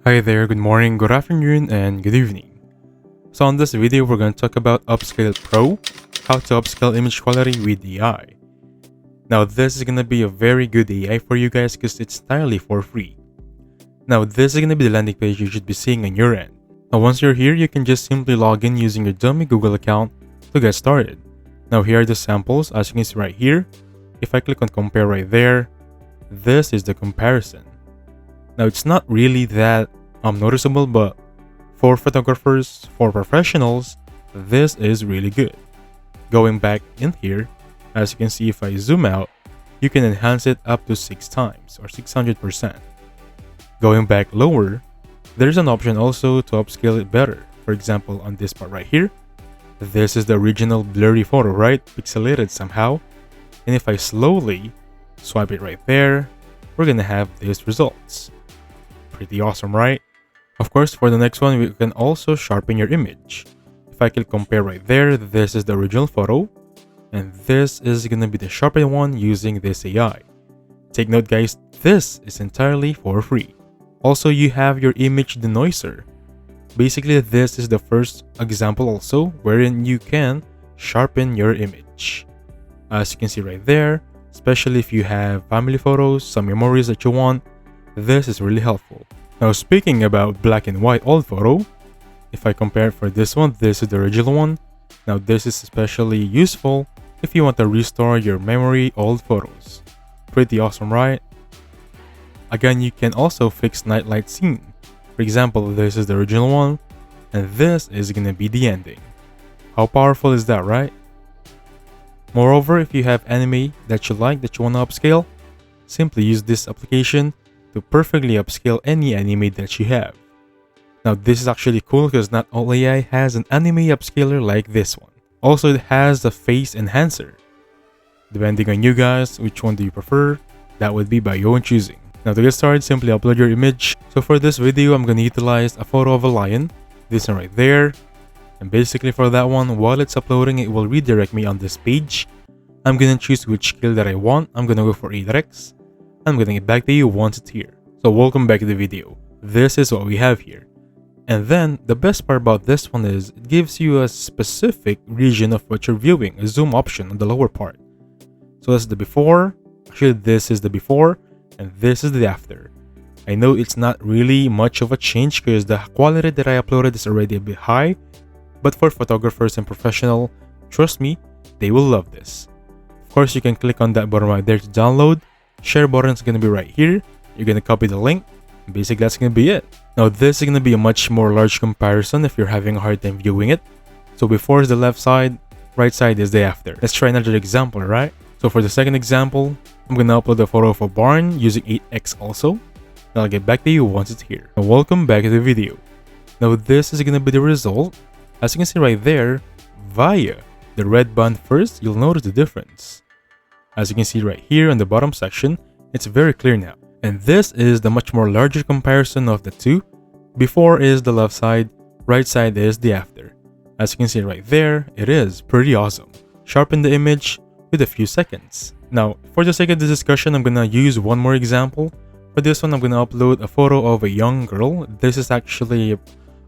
Hi there, good morning, good afternoon, and good evening. So on this video, we're going to talk about Upscale Pro, how to upscale image quality with AI. Now this is going to be a very good AI for you guys because it's entirely for free. Now this is going to be the landing page you should be seeing on your end. Now once you're here, you can just simply log in using your dummy Google account to get started. Now here are the samples, as you can see right here. If I click on compare right there, this is the comparison. Now it's not really that noticeable, but for photographers, for professionals, this is really good. Going back in here, as you can see, if I zoom out, you can enhance it up to 6 times or 600%. Going back lower, there's an option also to upscale it better. For example, on this part right here, this is the original blurry photo, right? Pixelated somehow. And if I slowly swipe it right there, we're gonna have these results. Pretty awesome, right? Of course, for the next one, we can also sharpen your image. If I click compare right there, this is the original photo, and this is gonna be the sharpened one using this AI. Take note guys, this is entirely for free. Also, you have your image denoiser. Basically, this is the first example also wherein you can sharpen your image. As you can see right there, especially if you have family photos, some memories that you want, this is really helpful. Now speaking about black and white old photo, if I compare for this one, this is the original one. Now this is especially useful if you want to restore your memory old photos. Pretty awesome, right? Again, you can also fix nightlight scene. For example, this is the original one, and this is gonna be the ending. How powerful is that, right? Moreover, if you have anime that you like, that you want to upscale, simply use this application to perfectly upscale any anime that you have. Now this is actually cool because not all AI has an anime upscaler like this one. Also, it has a face enhancer. Depending on you guys, which one do you prefer, that would be by your own choosing. Now to get started, simply upload your image. So for this video, I'm going to utilize a photo of a lion, this one right there. And basically for that one, while it's uploading, it will redirect me on this page. I'm going to choose which skill that I want. I'm going to go for 8x. I'm going to get back to you once it's here. So welcome back to the video. This is what we have here. And then the best part about this one is it gives you a specific region of what you're viewing, a zoom option on the lower part. So that's the before. Actually, this is the before and this is the after. I know it's not really much of a change because the quality that I uploaded is already a bit high, but for photographers and professional, trust me, they will love this. Of course, you can click on that button right there to download. Share button is going to be right here. You're going to copy the link. And basically, that's going to be it. Now, this is going to be a much more large comparison if you're having a hard time viewing it. So before is the left side, right side is the after. Let's try another example, right? So for the second example, I'm going to upload a photo of a barn using 8x also. And I'll get back to you once it's here. Now, welcome back to the video. Now, this is going to be the result. As you can see right there, via the red band first, you'll notice the difference. As you can see right here on the bottom section, it's very clear now. And this is the much more larger comparison of the two. Before is the left side, right side is the after. As you can see right there, it is pretty awesome. Sharpen the image with a few seconds. Now, for the sake of this discussion, I'm gonna use one more example. For this one, I'm gonna upload a photo of a young girl. This is actually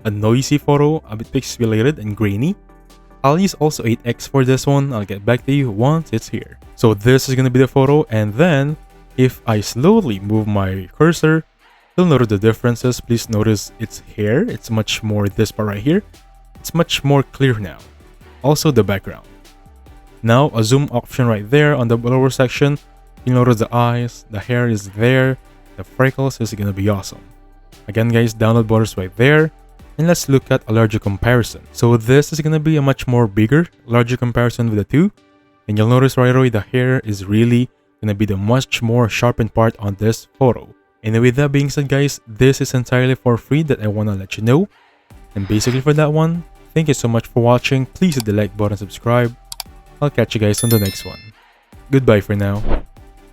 a noisy photo, a bit pixelated and grainy. I'll use also 8x for this one. I'll get back to you once it's here. So this is gonna be the photo, and then if I slowly move my cursor, you'll notice the differences. Please notice its hair. It's much more this part right here. It's much more clear now. Also the background. Now a zoom option right there on the lower section. You notice the eyes, the hair is there, the freckles is gonna be awesome. Again guys, download buttons right there. And let's look at a larger comparison. So this is going to be a much more bigger, larger comparison with the two. And you'll notice right away the hair is really going to be the much more sharpened part on this photo. And with that being said guys, this is entirely for free that I want to let you know. And basically for that one, thank you so much for watching. Please hit the like button, subscribe. I'll catch you guys on the next one. Goodbye for now.